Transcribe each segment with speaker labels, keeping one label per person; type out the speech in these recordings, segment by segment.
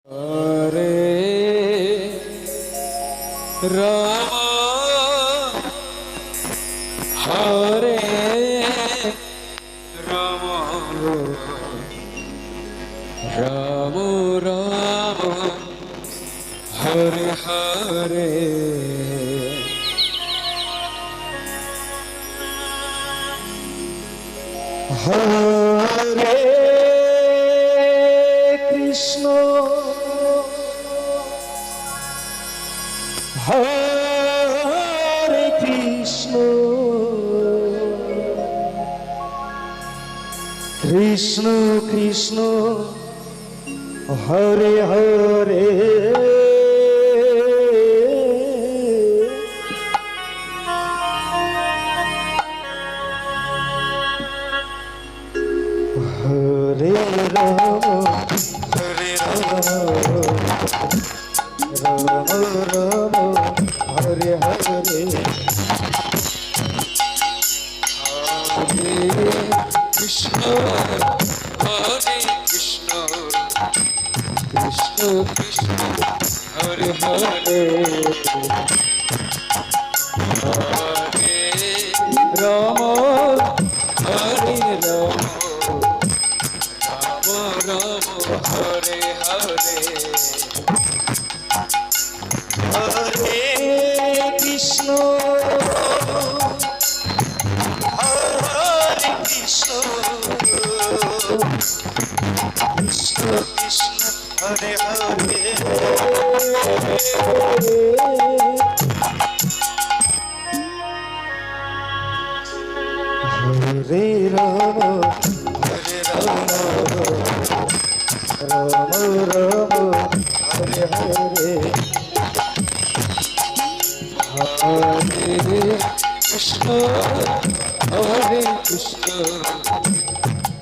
Speaker 1: हरे Ram हरे Ram Ram Ram Hare Hare Hare Krishna हरे Krishna Krishna Krishna Hare Hare Hare Ram हरे Ram Ram Ram Hare Hare Hare Krishna हरे Krishna Krishna Krishna Hare Hare Hare Ram हरे Ram Ram Ram Hare Hare Hare Krishna हरे Krishna Krishna Krishna Hare Hare Hare Ram हरे Ram Ram Ram Hare Hare Hare Krishna हरे Krishna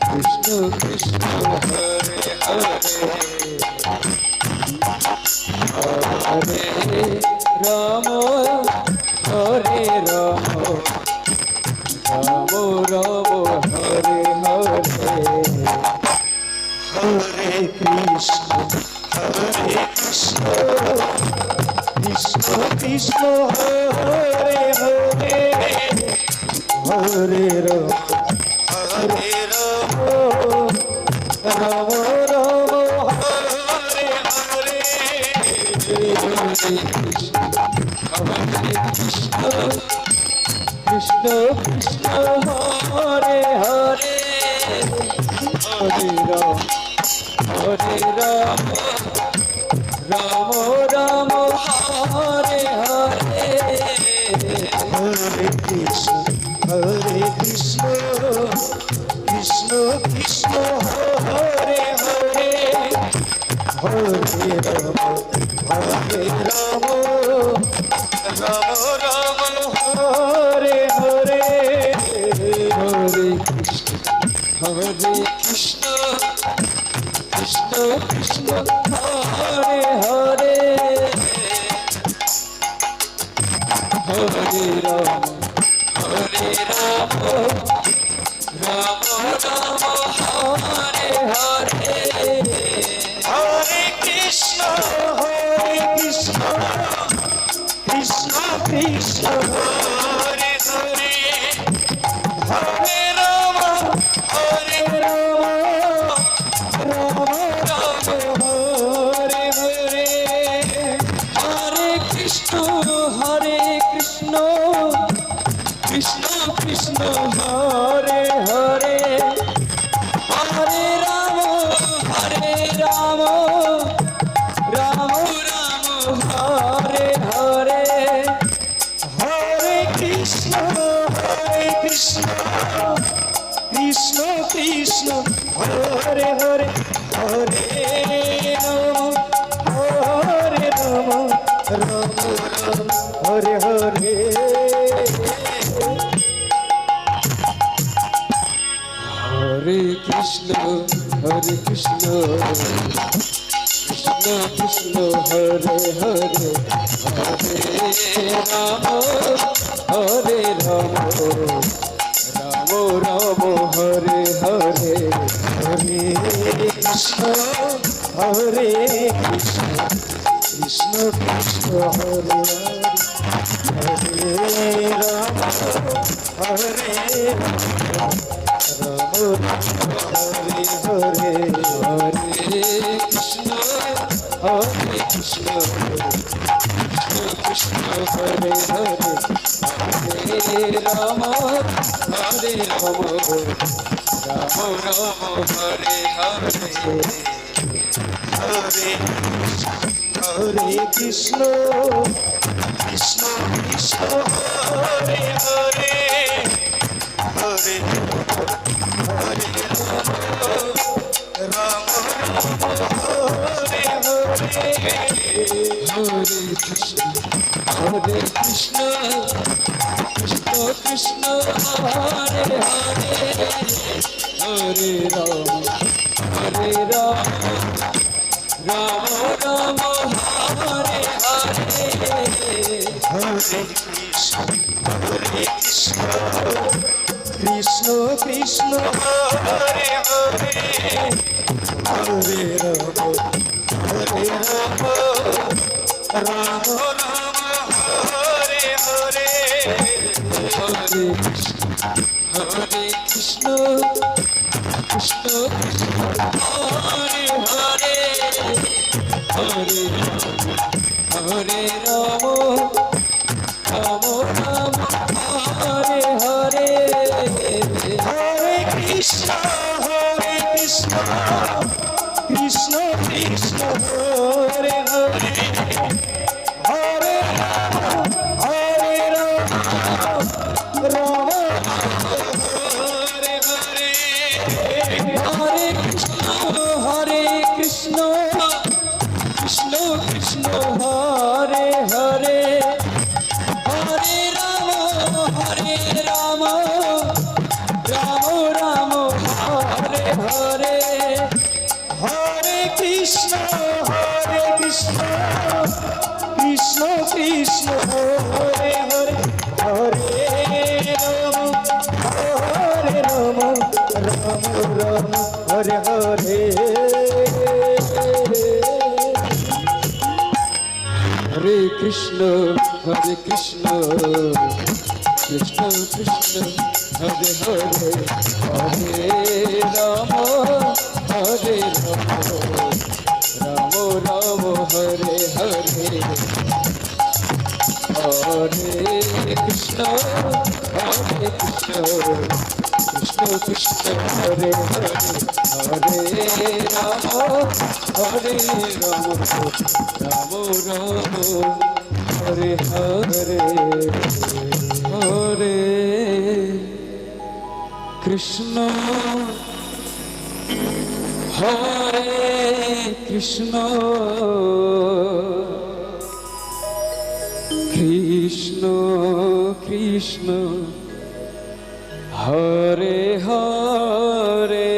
Speaker 1: Krishna Krishna Hare Hare Hare Ram हरे Ram Ram Ram Hare Hare Hare Krishna Krishna Krishna Hare Hare Hare Ram Ram Ram Hare Hare Krishna Krishna Hare Hare Hare Ram Ram Ram Hare Hare Hare Krishna Krishna Krishna Hare Hare Hare Ram Ram Ram Hare Hare Hare Krishna Krishna Krishna Hare Hare Hare Ram Ram Ram Hare Hare Hare Krishna Krishna Krishna Hare Hare Hare Ram Ram Ram Hare Hare Hare Krishna Krishna Krishna Hare Hare Hare Ram Ram Ram Hare Hare Hare Krishna Krishna Krishna Hare Hare Hare Ram Ram Hare Hare Hare Krishna Krishna Krishna Hare Hare Hare Ram Ram Ram Hare Hare হরে Krishna হরে Krishna Krishna Krishna Hare Hare Hare Ram হরে Ram Hare Hare Hare Krishna হরে Krishna Krishna Hare Hare Hare Ram হরে Ram Ram Ram Hare Hare Hare Hare Krishna Krishna Krishna Hare Hare Hare Hare Ram Hare Hare Hare Krishna হরে Krishna Krishna Krishna Hare Hare Hare Ram Ram Ram Hare Hare Hare Krishna Krishna Krishna Hare Hare Hare Ram Ram Ram Hare Hare Hare Krishna Krishna Krishna Hare Hare Hare Hare Ram Ram Ram Hare Hare Hare Krishna Krishna Krishna Hare Hare Hare Ram Ram Hare Hare Hare Krishna Krishna Krishna Hare Hare Hare Ram Ram Ram Hare Hare Hare Krishna Krishna Krishna Hare Hare Hare Ram Ram Ram Hare Hare Hare Krishna Krishna Krishna Hare Hare Hare Ram Ram Ram Hare Hare Hare Krishna Krishna Krishna Hare Hare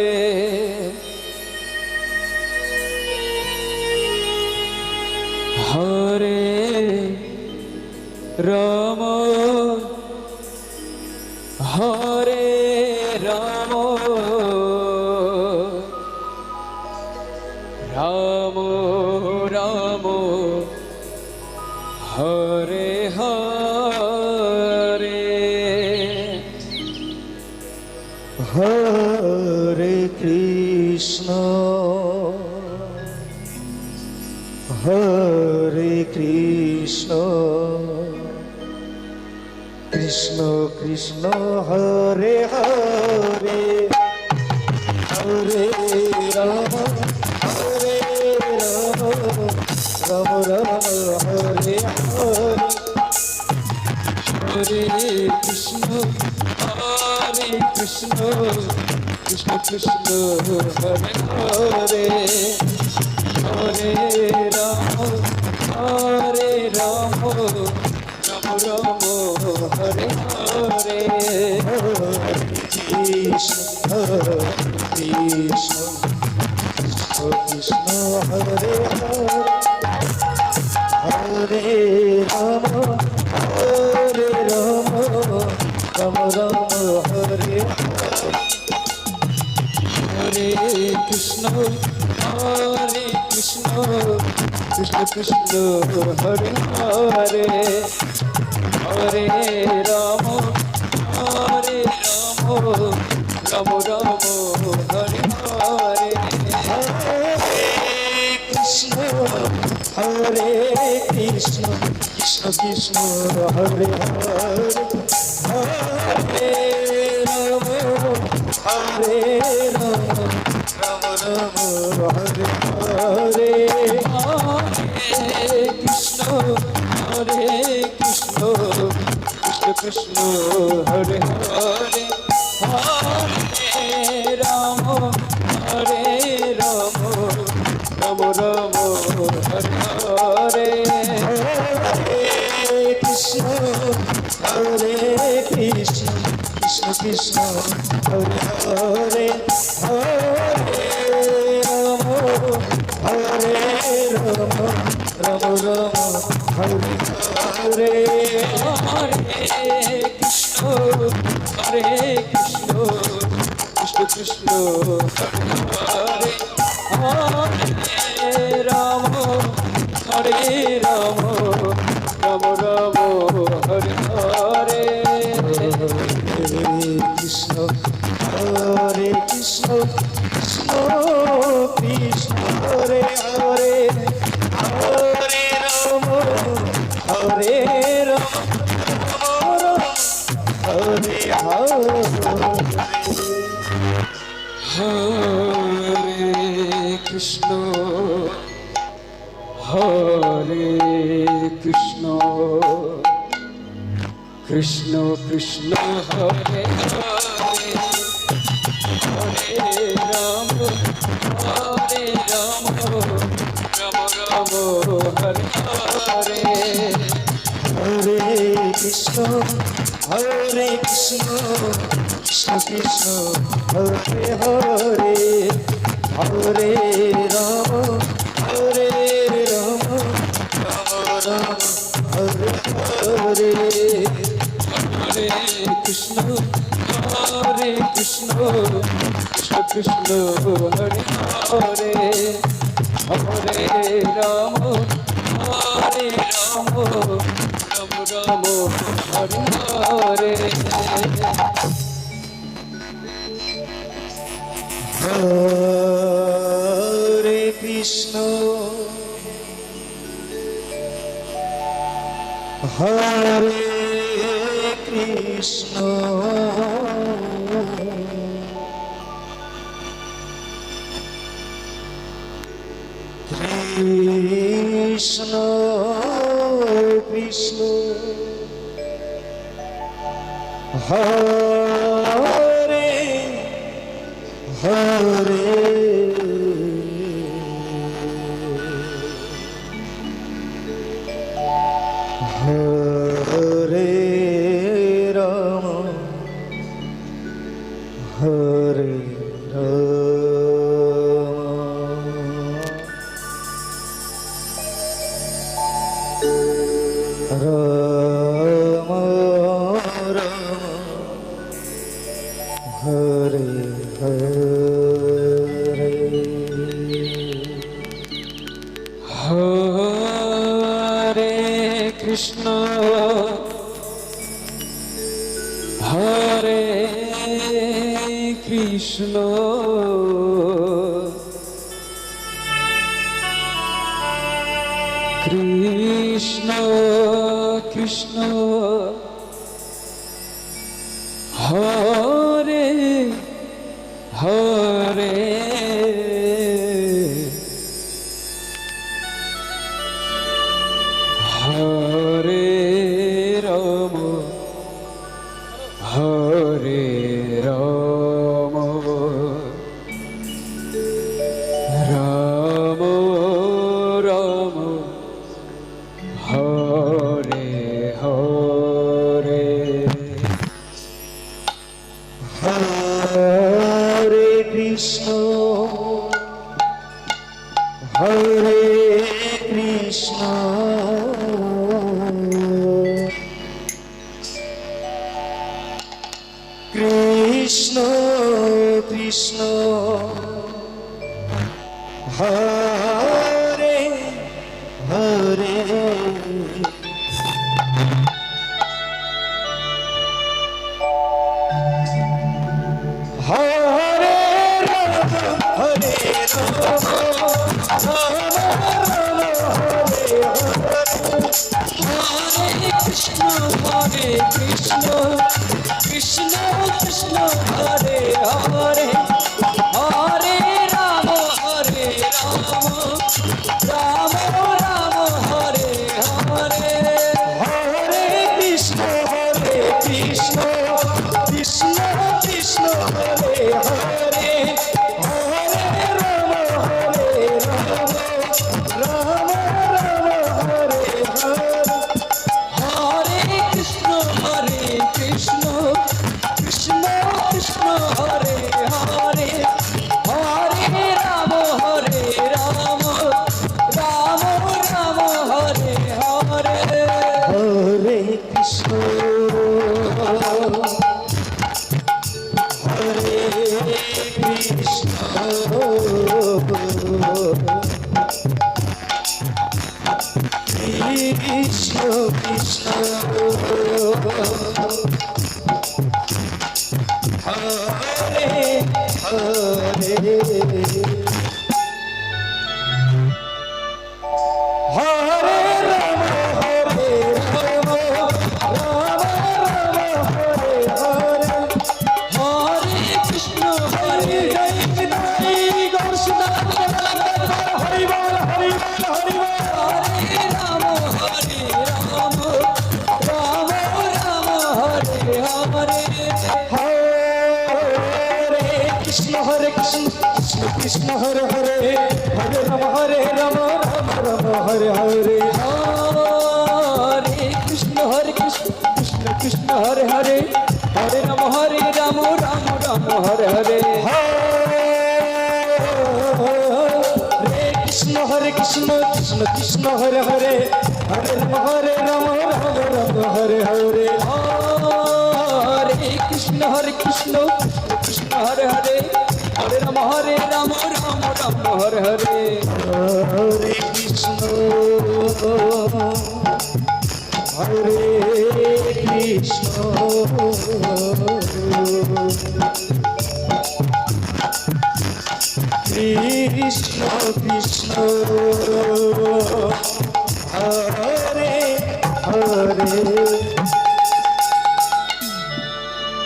Speaker 1: Hare Ram Ram Hare Hare Hare Krishna হরে Krishna Krishna Krishna Hare Hare Hare Ram হরে Ram Ram Ram Hare Hare Hare Krishna হরে Krishna Krishna Krishna Hare Hare Hare Ram Ram Ram Hare Hare Hare Krishna Krishna Krishna Hare Hare Hare Ram Ram Ram Hare Hare Krishna Krishna Krishna Hare Hare Ram Ram Ram Hare Hare Hare Krishna Krishna Krishna Hare Hare Hare Ram হরে Ram Ram Ram Hare Hare Krishna হরে Krishna Krishna Krishna Hare Hare Hare Ram হরে Ram Ram Ram Hare Hare Hare Krishna হরে Krishna Krishna Krishna Hare Hare Hare Ram হরে Ram Ram Ram Hare Hare Hare Krishna হরে Krishna Krishna Krishna Hare Hare Hare Ram হরে Ram Ram Ram Hare Hare Hare Krishna হরে Krishna Krishna Krishna Hare Hare Ram হরে Ram Ram Ram Hare Hare Krishna হরে Krishna Krishna Krishna Hare Hare Hare Ram হরে Ram Hare Hare Krishna হরে Krishna Krishna Krishna Hare Hare Hare Ram Ram Ram Hare Hare Hare Krishna হরে Krishna Krishna Krishna Hare Hare Hare Ram হরে Ram Ram Ram Hare Hare Hare Krishna হরে Krishna Krishna Krishna Hare Hare Hare Ram হরে Ram Ram Ram Hare Hare Hare Krishna হরে Krishna Krishna Krishna Hare Hare Hare Ram হরে Ram Ram Hare Hare Hare Krishna হরে Krishna Krishna Krishna Hare Hare Hare Ram হরে Ram Ram Ram Hare Hare Hare Krishna হরে Krishna Krishna Krishna Hare Hare Hare Ram হরে Ram Ram Ram Hare Hare Krishna হরে Krishna Krishna Krishna Hare Hare Hare Ram Ram Ram Hare Hare Hare Krishna Krishna Krishna Hare Hare Hare Ram Ram Ram Hare Hare Hare Krishna Krishna Krishna Krishna Hare Hare Hare Ram Ram Ram Hare Hare Hare Krishna হরে Krishna Krishna Krishna Hare Hare Hare Ram Ram Ram Hare Hare Hare Krishna হরে জয় Krishna Hari বল Hari বল Hari বল হরে Ram Ram Ram Hare Hare Hare Krishna Krishna Krishna Hare Hare Hare Ram Ram Ram Hare Hare Hare Krishna Krishna Krishna Hare Hare Hare Ram Ram Ram Hare Hare Hare Krishna Krishna Krishna Hare Hare Hare Ram Ram Ram Hare Hare Hare Krishna Krishna Krishna Hare Hare Hare Ram Ram Ram Hare Hare Hare Krishna হরে Krishna Krishna Krishna Hare Hare Hare Ram Ram Hare Hare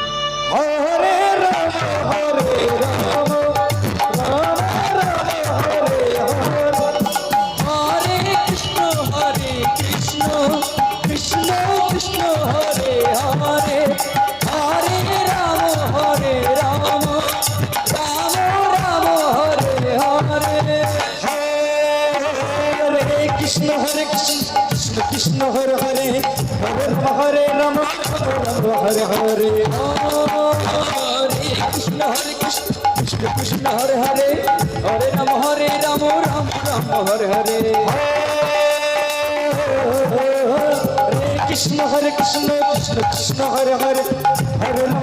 Speaker 1: Hare Krishna Krishna Krishna Krishna Hare Hare Hare Ram Ram Ram Hare Hare Hare Krishna Krishna Krishna Hare Hare Hare Ram Hare Hare Hare Krishna Krishna Krishna Hare Hare Hare Ram Ram Ram Hare Hare Hare Krishna Krishna Krishna Hare Hare Hare Ram Ram Ram Hare Hare Hare Krishna Krishna Krishna Hare Hare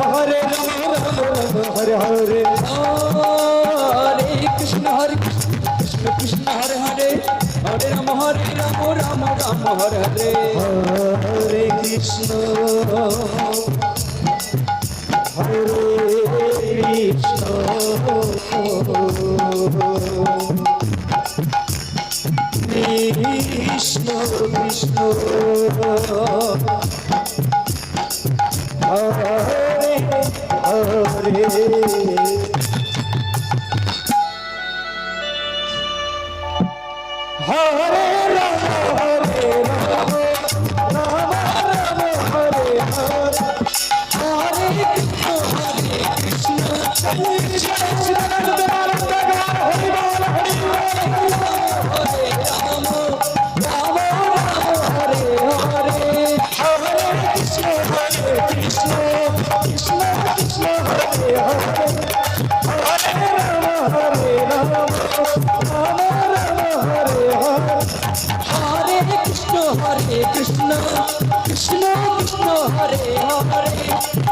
Speaker 1: Hare Ram Ram Ram Hare Hare Hare Krishna হরে Krishna Krishna Krishna Hare Hare Hare Ram Ram Ram Hare Hare Hare Krishna Krishna Hari বল Hari হরে Ram Ram Hare Hare Hare Krishna Krishna Krishna Krishna Hare Hare Hare Ram Ram Ram Hare Hare Hare Krishna Krishna Krishna Hare Hare